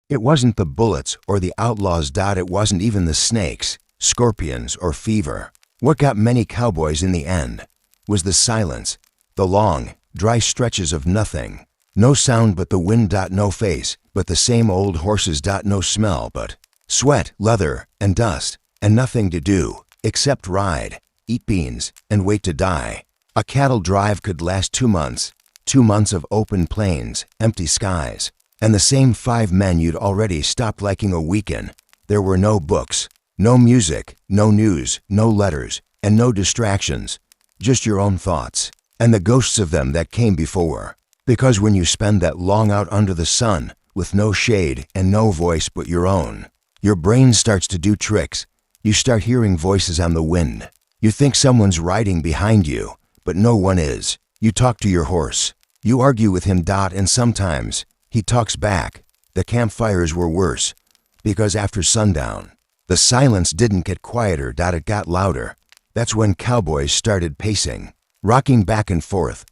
It wasn't the bullets or the outlaws. It wasn't even the snakes, scorpions, or fever. What got many cowboys in the end was the silence, the long, dry stretches of nothing. No sound but the wind. No face but the same old horses. No smell but sweat, leather, and dust, and nothing to do except ride, eat beans, and wait to die. A cattle drive could last 2 months, 2 months of open plains, empty skies, and the same 5 men you'd already stopped liking a week in. There were no books, no music, no news, no letters, and no distractions, just your own thoughts, and the ghosts of them that came before. Because when you spend that long out under the sun, with no shade and no voice but your own, your brain starts to do tricks. You start hearing voices on the wind. You think someone's riding behind you, but no one is. You talk to your horse. You argue with him. And sometimes he talks back. The campfires were worse, because after sundown, the silence didn't get quieter. It got louder. That's when cowboys started pacing, rocking back and forth,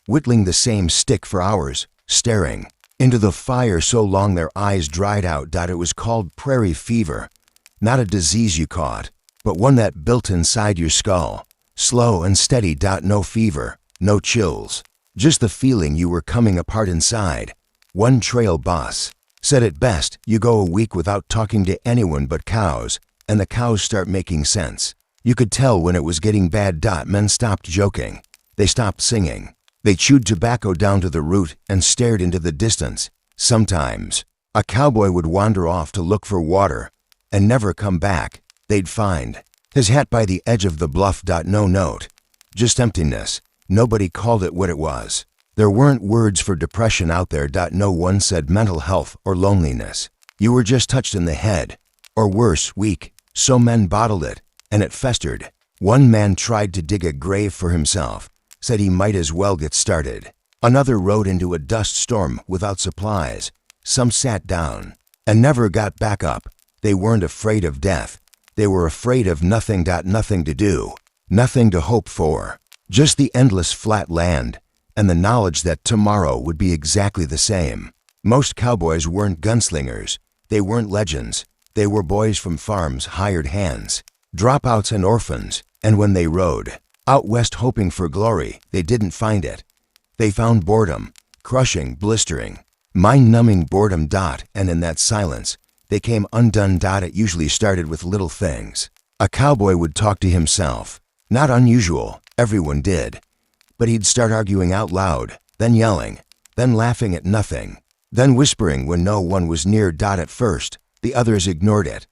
whittling the same stick for hours, staring into the fire so long their eyes dried out. It was called prairie fever, not a disease you caught, but one that built inside your skull, slow and steady. No fever, no chills, just the feeling you were coming apart inside. One trail boss said it best: you go a week without talking to anyone but cows, and the cows start making sense. You could tell when it was getting bad. Men stopped joking. They stopped singing. They chewed tobacco down to the root and stared into the distance. Sometimes a cowboy would wander off to look for water and never come back. They'd find his hat by the edge of the bluff. No note, just emptiness. Nobody called it what it was. There weren't words for depression out there. No one said mental health or loneliness. You were just touched in the head, or worse, weak. So men bottled it, and it festered. One man tried to dig a grave for himself, said he might as well get started. Another rode into a dust storm without supplies. Some sat down and never got back up. They weren't afraid of death. They were afraid of nothing. Nothing to do, nothing to hope for, just the endless flat land and the knowledge that tomorrow would be exactly the same. Most cowboys weren't gunslingers. They weren't legends. They were boys from farms, hired hands, dropouts and orphans. And when they rode out west hoping for glory, they didn't find it. They found boredom, crushing, blistering, mind-numbing boredom. And in that silence, they came undone. It usually started with little things. A cowboy would talk to himself. Not unusual, everyone did. But he'd start arguing out loud, then yelling, then laughing at nothing, then whispering when no one was near. At first, the others ignored it.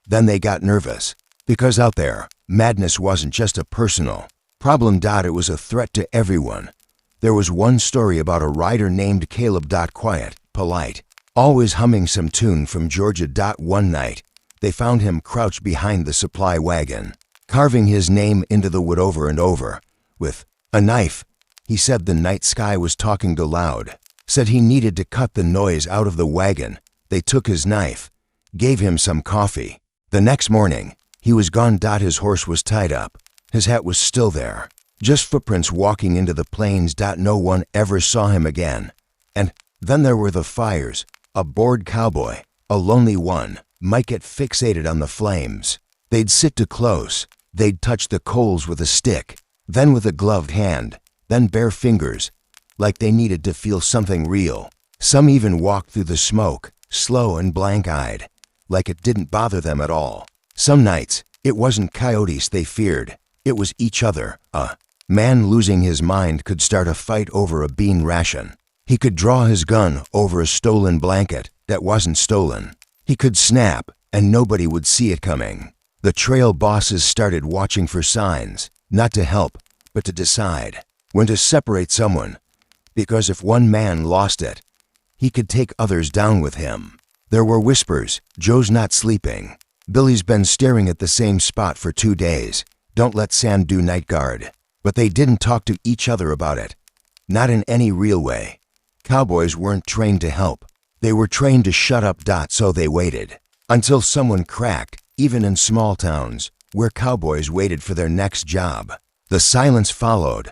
Then they got nervous, because out there, madness wasn't just a personal problem. It was a threat to everyone. There was one story about a rider named Caleb. Quiet, polite, always humming some tune from Georgia. One night, they found him crouched behind the supply wagon, carving his name into the wood over and over, with a knife. He said the night sky was talking too loud, said he needed to cut the noise out of the wagon. They took his knife, gave him some coffee. The next morning, he was gone. His horse was tied up. His hat was still there, just footprints walking into the plains. No one ever saw him again. And then there were the fires. A bored cowboy, a lonely one, might get fixated on the flames. They'd sit too close. They'd touch the coals with a stick, then with a gloved hand, then bare fingers, like they needed to feel something real. Some even walked through the smoke, slow and blank-eyed, like it didn't bother them at all. Some nights, it wasn't coyotes they feared. It was each other. A man losing his mind could start a fight over a bean ration. He could draw his gun over a stolen blanket that wasn't stolen. He could snap, and nobody would see it coming. The trail bosses started watching for signs, not to help, but to decide when to separate someone, because if one man lost it, he could take others down with him. There were whispers. Joe's not sleeping. Billy's been staring at the same spot for 2 days. Don't let Sam do night guard. But they didn't talk to each other about it. Not in any real way. Cowboys weren't trained to help. They were trained to shut up. So they waited until someone cracked, even in small towns, where cowboys waited for their next job. The silence followed.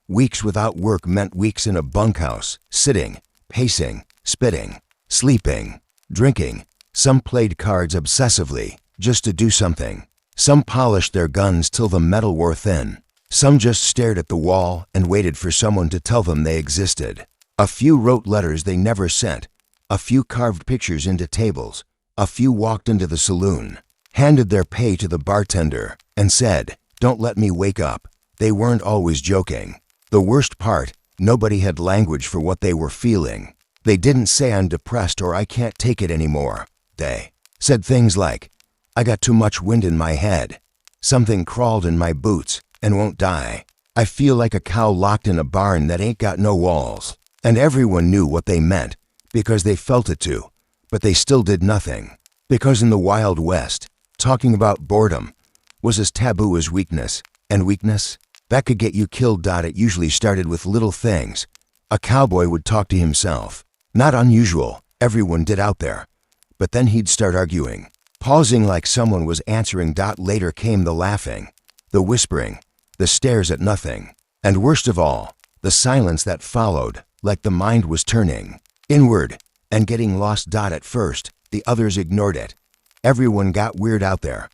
Weeks without work meant weeks in a bunkhouse, sitting, pacing, spitting, sleeping. Drinking. Some played cards obsessively, just to do something. Some polished their guns till the metal wore thin. Some just stared at the wall and waited for someone to tell them they existed. A few wrote letters they never sent. A few carved pictures into tables. A few walked into the saloon, handed their pay to the bartender, and said, "Don't let me wake up." They weren't always joking. The worst part, nobody had language for what they were feeling. They didn't say "I'm depressed" or "I can't take it anymore." They said things like, "I got too much wind in my head. Something crawled in my boots and won't die. I feel like a cow locked in a barn that ain't got no walls." And everyone knew what they meant because they felt it too, but they still did nothing. Because in the Wild West, talking about boredom was as taboo as weakness, and weakness, that could get you killed. It usually started with little things. A cowboy would talk to himself. Not unusual, everyone did out there. But then he'd start arguing, pausing like someone was answering. Later came the laughing, the whispering, the stares at nothing, and worst of all, the silence that followed, like the mind was turning inward and getting lost. At first, the others ignored it. Everyone got weird out there.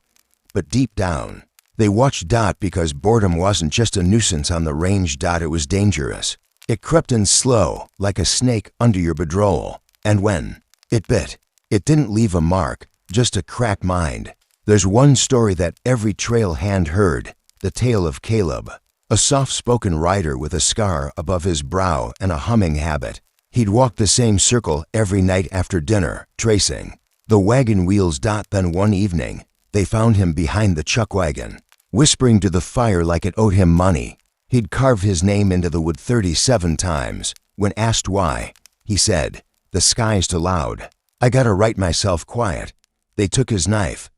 But deep down, they watched. Because boredom wasn't just a nuisance on the range. It was dangerous. It crept in slow, like a snake under your bedroll. And when it bit, it didn't leave a mark, just a cracked mind. There's one story that every trail hand heard, the tale of Caleb, a soft-spoken rider with a scar above his brow and a humming habit. He'd walk the same circle every night after dinner, tracing the wagon wheels. Then one evening, they found him behind the chuck wagon, whispering to the fire like it owed him money. He'd carved his name into the wood 37 times. When asked why, he said, "The sky's too loud. I gotta write myself quiet." They took his knife,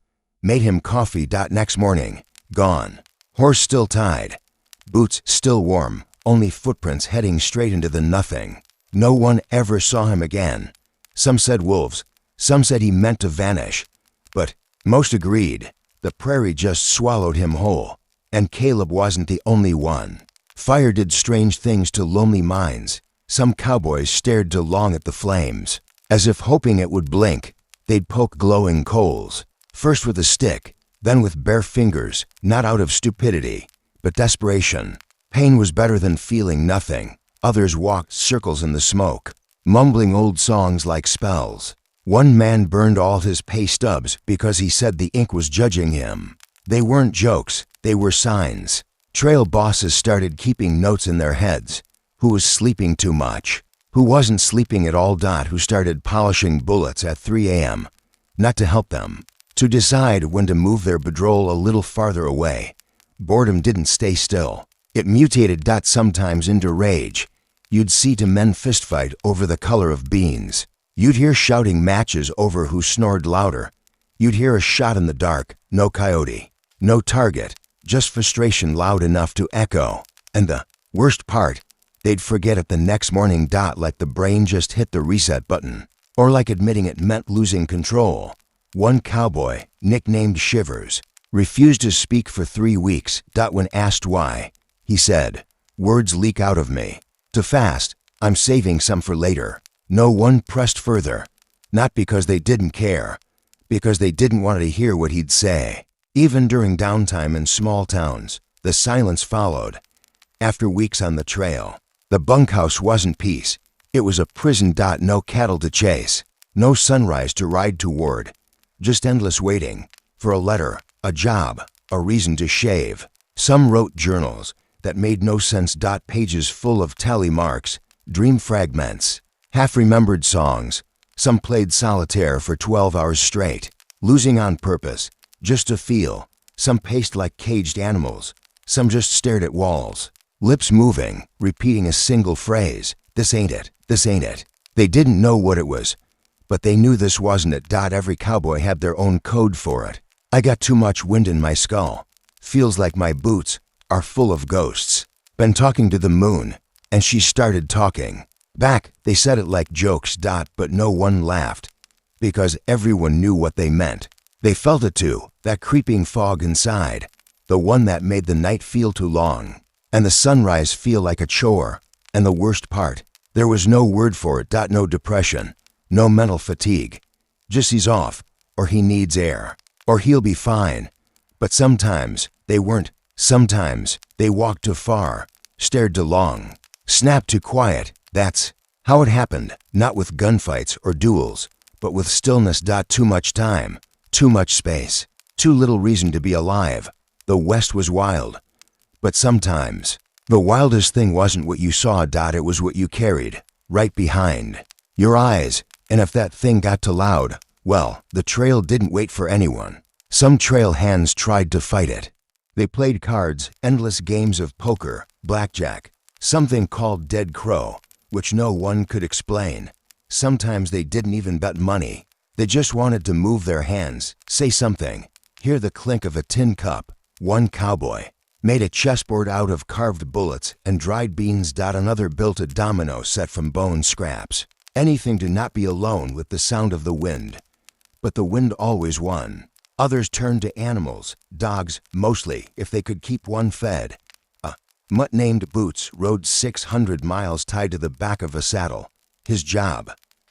made him coffee. Next morning, gone. Horse still tied, boots still warm, only footprints heading straight into the nothing. No one ever saw him again. Some said wolves, some said he meant to vanish, but most agreed the prairie just swallowed him whole. And Caleb wasn't the only one. Fire did strange things to lonely minds. Some cowboys stared too long at the flames. As if hoping it would blink, they'd poke glowing coals, first with a stick, then with bare fingers, not out of stupidity, but desperation. Pain was better than feeling nothing. Others walked circles in the smoke, mumbling old songs like spells. One man burned all his pay stubs because he said the ink was judging him. They weren't jokes, they were signs. Trail bosses started keeping notes in their heads. Who was sleeping too much? Who wasn't sleeping at all? Who started polishing bullets at 3 a.m. Not to help them, to decide when to move their bedroll a little farther away. Boredom didn't stay still. It mutated. Sometimes into rage. You'd see two men fistfight over the color of beans. You'd hear shouting matches over who snored louder. You'd hear a shot in the dark, no coyote, no target, just frustration loud enough to echo. And the worst part, they'd forget it the next morning. Like the brain just hit the reset button, or like admitting it meant losing control. One cowboy, nicknamed Shivers, refused to speak for 3 weeks. When asked why, he said, "Words leak out of me. To fast, I'm saving some for later." No one pressed further, not because they didn't care, because they didn't want to hear what he'd say. Even during downtime in small towns, the silence followed. After weeks on the trail, the bunkhouse wasn't peace. It was a prison. No cattle to chase, no sunrise to ride toward, just endless waiting for a letter, a job, a reason to shave. Some wrote journals that made no sense. Pages full of tally marks, dream fragments, half-remembered songs. Some played solitaire for 12 hours straight, losing on purpose, just to feel. Some paced like caged animals. Some just stared at walls, lips moving, repeating a single phrase. "This ain't it. This ain't it." They didn't know what it was, but they knew this wasn't it. Every cowboy had their own code for it. "I got too much wind in my skull. Feels like my boots are full of ghosts. Been talking to the moon." And she started talking back. They said it like jokes. But no one laughed, because everyone knew what they meant. They felt it too, that creeping fog inside, the one that made the night feel too long, and the sunrise feel like a chore. And the worst part, there was no word for it. No depression, no mental fatigue. Just he's off, or he needs air, or he'll be fine. But sometimes they weren't. Sometimes they walked too far, stared too long, snapped too quiet. That's how it happened, not with gunfights or duels, but with stillness. Too much time, too much space, too little reason to be alive. The West was wild, but sometimes the wildest thing wasn't what you saw. It was what you carried, right behind your eyes. And if that thing got too loud, well, the trail didn't wait for anyone. Some trail hands tried to fight it. They played cards, endless games of poker, blackjack, something called dead crow, which no one could explain. Sometimes they didn't even bet money. They just wanted to move their hands, say something, hear the clink of a tin cup. One cowboy made a chessboard out of carved bullets and dried beans. Another built a domino set from bone scraps. Anything to not be alone with the sound of the wind. But the wind always won. Others turned to animals, dogs mostly, if they could keep one fed. A mutt named Boots rode 600 miles tied to the back of a saddle. His job?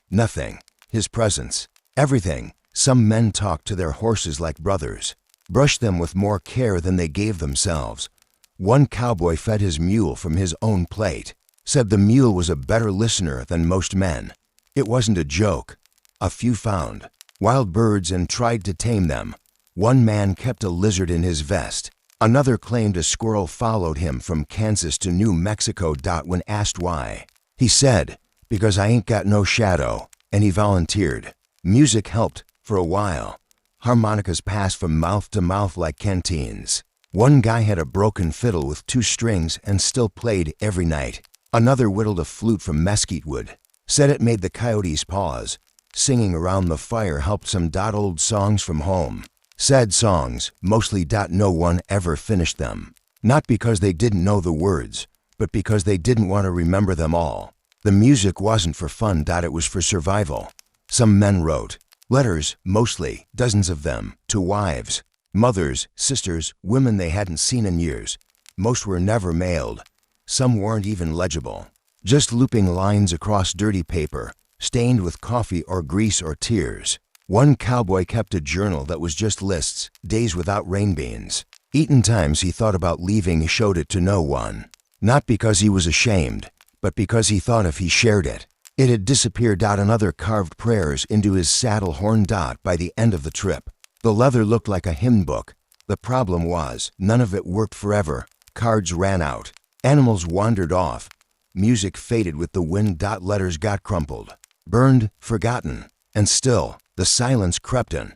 Nothing. His presence? Everything. Some men talked to their horses like brothers, brushed them with more care than they gave themselves. One cowboy fed his mule from his own plate, said the mule was a better listener than most men. It wasn't a joke. A few found wild birds and tried to tame them. One man kept a lizard in his vest. Another claimed a squirrel followed him from Kansas to New Mexico. When asked why, he said, "Because I ain't got no shadow," and he volunteered. Music helped for a while. Harmonicas passed from mouth to mouth like canteens. One guy had a broken fiddle with 2 strings and still played every night. Another whittled a flute from mesquite wood, said it made the coyotes pause. Singing around the fire helped some. Old songs from home. Sad songs, mostly. No one ever finished them. Not because they didn't know the words, but because they didn't want to remember them all. The music wasn't for fun. It was for survival. Some men wrote letters, mostly, dozens of them, to wives, mothers, sisters, women they hadn't seen in years. Most were never mailed. Some weren't even legible. Just looping lines across dirty paper, stained with coffee or grease or tears. One cowboy kept a journal that was just lists, days without rain beans. Eaten times he thought about leaving. He showed it to no one. Not because he was ashamed, but because he thought if he shared it, it had disappeared. Another carved prayers into his saddle horn. By the end of the trip, the leather looked like a hymn book. The problem was, none of it worked forever. Cards ran out. Animals wandered off. Music faded with the wind. Letters got crumpled, burned, forgotten. And still, the silence crept in.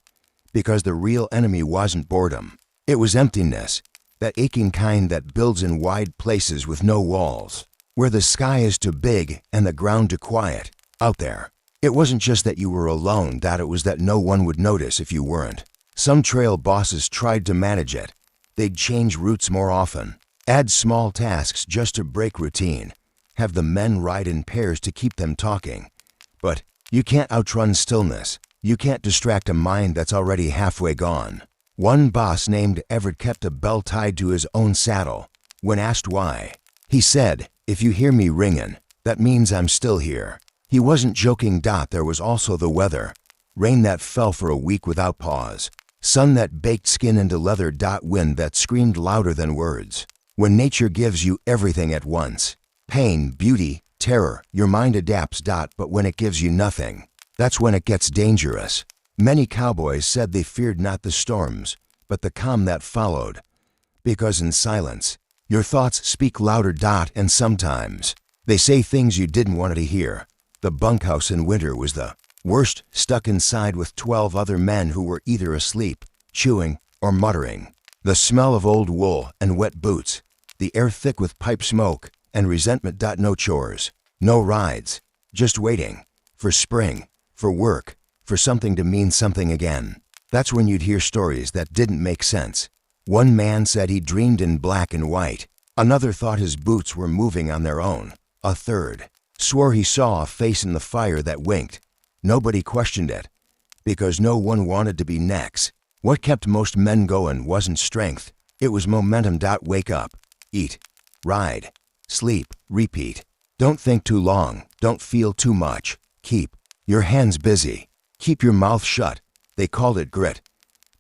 Because the real enemy wasn't boredom. It was emptiness. That aching kind that builds in wide places with no walls. Where the sky is too big and the ground too quiet. Out there. It wasn't just that you were alone. It was that no one would notice if you weren't. Some trail bosses tried to manage it. They'd change routes more often. Add small tasks just to break routine. Have the men ride in pairs to keep them talking. But you can't outrun stillness. You can't distract a mind that's already halfway gone. One boss named Everett kept a bell tied to his own saddle. When asked why, he said, "If you hear me ringing, that means I'm still here." He wasn't joking. There was also the weather. Rain that fell for a week without pause. Sun that baked skin into leather. Wind that screamed louder than words. When nature gives you everything at once, pain, beauty, terror, your mind adapts. But when it gives you nothing, that's when it gets dangerous. Many cowboys said they feared not the storms, but the calm that followed. Because in silence, your thoughts speak louder. And sometimes, they say things you didn't want to hear. The bunkhouse in winter was the worst. Stuck inside with 12 other men who were either asleep, chewing, or muttering. The smell of old wool and wet boots. The air thick with pipe smoke and resentment. No chores, no rides, just waiting. For spring, for work, for something to mean something again. That's when you'd hear stories that didn't make sense. One man said he dreamed in black and white. Another thought his boots were moving on their own. A third swore he saw a face in the fire that winked. Nobody questioned it, because no one wanted to be next. What kept most men going wasn't strength. It was momentum. Wake up, eat, ride, sleep, repeat. Don't think too long. Don't feel too much. Keep your hands busy. Keep your mouth shut. They called it grit.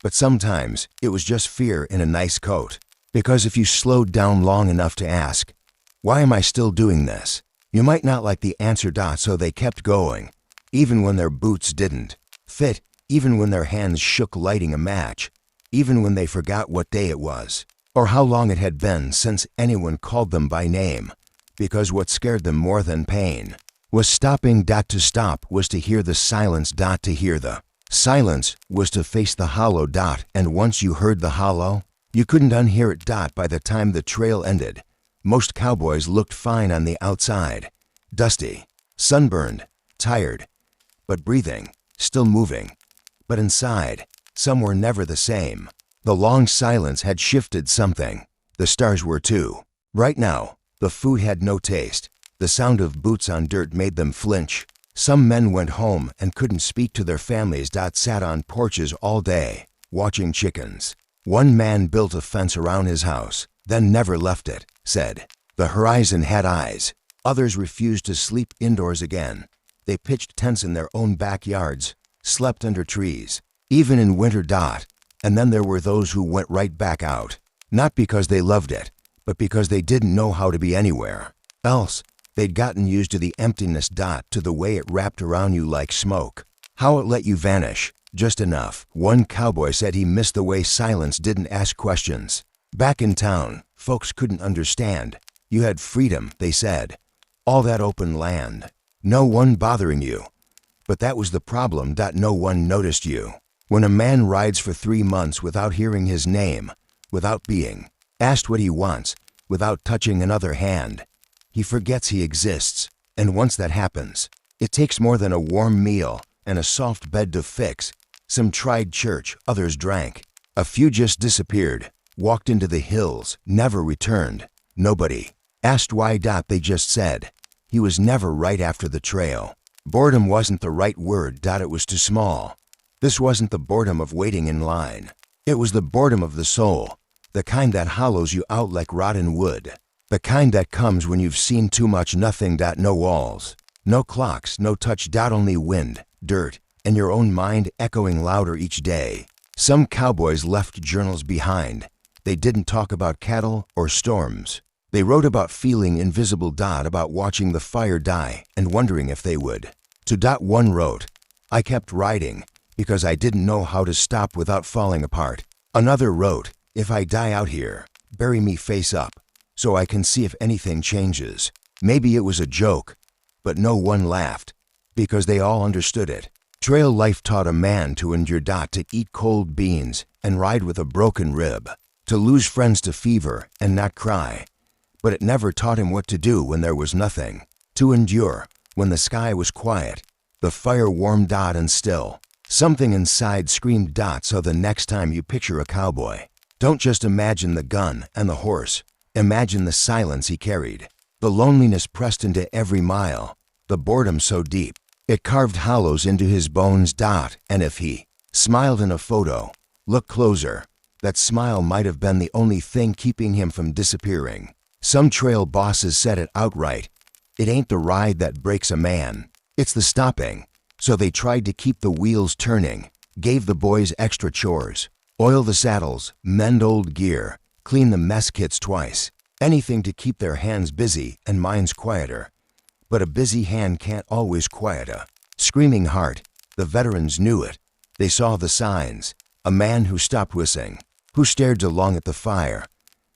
But sometimes it was just fear in a nice coat. Because if you slowed down long enough to ask, why am I still doing this? You might not like the answer. So they kept going, even when their boots didn't fit, even when their hands shook lighting a match, even when they forgot what day it was, or how long it had been since anyone called them by name. Because what scared them more than pain was stopping. To stop was to hear the silence. To hear the silence was to face the hollow. And once you heard the hollow, you couldn't unhear it. By the time the trail ended, most cowboys looked fine on the outside, dusty, sunburned, tired, but breathing, still moving. But inside, some were never the same. The long silence had shifted something. The stars were too. Right now, the food had no taste. The sound of boots on dirt made them flinch. Some men went home and couldn't speak to their families. Sat on porches all day, watching chickens. One man built a fence around his house, then never left it, said. The horizon had eyes. Others refused to sleep indoors again. They pitched tents in their own backyards, slept under trees, even in winter. And then there were those who went right back out, not because they loved it, but because they didn't know how to be anywhere else. They'd gotten used to the emptiness. To the way it wrapped around you like smoke, how it let you vanish, just enough. One cowboy said he missed the way silence didn't ask questions. Back in town, folks couldn't understand. You had freedom, they said. All that open land. No one bothering you. But that was the problem. No one noticed you. When a man rides for 3 months without hearing his name, without being asked what he wants, without touching another hand, he forgets he exists. And once that happens, it takes more than a warm meal and a soft bed to fix. Some tried church, others drank. A few just disappeared, walked into the hills, never returned. Nobody asked why. They just said he was never right after the trail. Boredom wasn't the right word. It was too small. This wasn't the boredom of waiting in line. It was the boredom of the soul, the kind that hollows you out like rotten wood, the kind that comes when you've seen too much nothing. No walls, no clocks, no touch. Only wind, dirt, and your own mind echoing louder each day. Some cowboys left journals behind. They didn't talk about cattle or storms. They wrote about feeling invisible. About watching the fire die and wondering if they would. One wrote, I kept riding because I didn't know how to stop without falling apart. Another wrote, if I die out here, bury me face up so I can see if anything changes. Maybe it was a joke, but no one laughed because they all understood it. Trail life taught a man to endure. To eat cold beans and ride with a broken rib, to lose friends to fever and not cry. But it never taught him what to do when there was nothing. To endure when the sky was quiet, the fire warmed. And still, something inside screamed. So the next time you picture a cowboy, don't just imagine the gun and the horse. Imagine the silence he carried, the loneliness pressed into every mile, the boredom so deep it carved hollows into his bones. And if he smiled in a photo, look closer. That smile might have been the only thing keeping him from disappearing. Some trail bosses said it outright. It ain't the ride that breaks a man, it's the stopping. So they tried to keep the wheels turning, gave the boys extra chores, oil the saddles, mend old gear, clean the mess kits twice, anything to keep their hands busy and minds quieter. But a busy hand can't always quiet a screaming heart. The veterans knew it. They saw the signs. A man who stopped whistling, who stared along at the fire,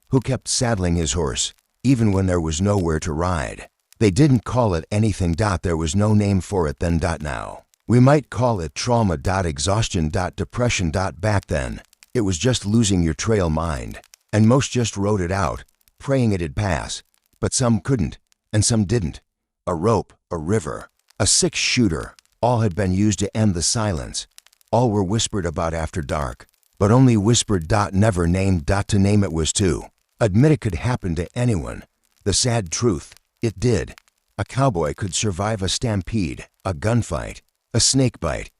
who kept saddling his horse, even when there was nowhere to ride. They didn't call it anything. There was no name for it then. Now, we might call it trauma. Exhaustion. Depression. Back then, it was just losing your trail mind. And most just wrote it out, praying it'd pass. But some couldn't, and some didn't. A rope, a river, a 6-shooter, all had been used to end the silence. All were whispered about after dark, but only whispered. Never named. To name it was to admit it could happen to anyone. The sad truth, it did. A cowboy could survive a stampede, a gunfight, a snake bite,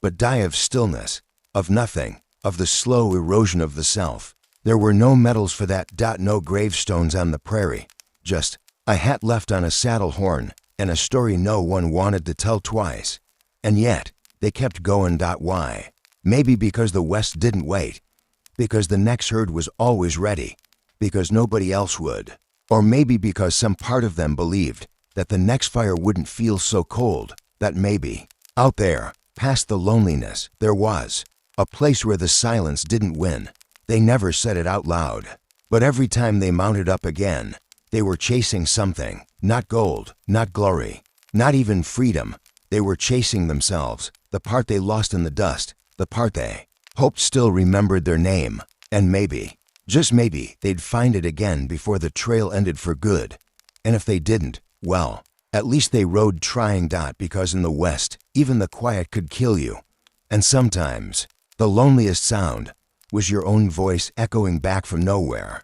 but die of stillness, of nothing, of the slow erosion of the self. There were no medals for that. No gravestones on the prairie, just a hat left on a saddle horn and a story no one wanted to tell twice. And yet, They kept going. Why? Maybe because the West didn't wait. Because the next herd was always ready. Because nobody else would. Or maybe because some part of them believed that the next fire wouldn't feel so cold, that maybe, out there, past the loneliness, there was a place where the silence didn't win. They never said it out loud. But every time they mounted up again, they were chasing something. Not gold, not glory, not even freedom. They were chasing themselves, the part they lost in the dust, the part they hoped still remembered their name. And maybe, just maybe, they'd find it again before the trail ended for good. And if they didn't, well, at least they rode trying. Because in the West, even the quiet could kill you. And sometimes, the loneliest sound was your own voice echoing back from nowhere.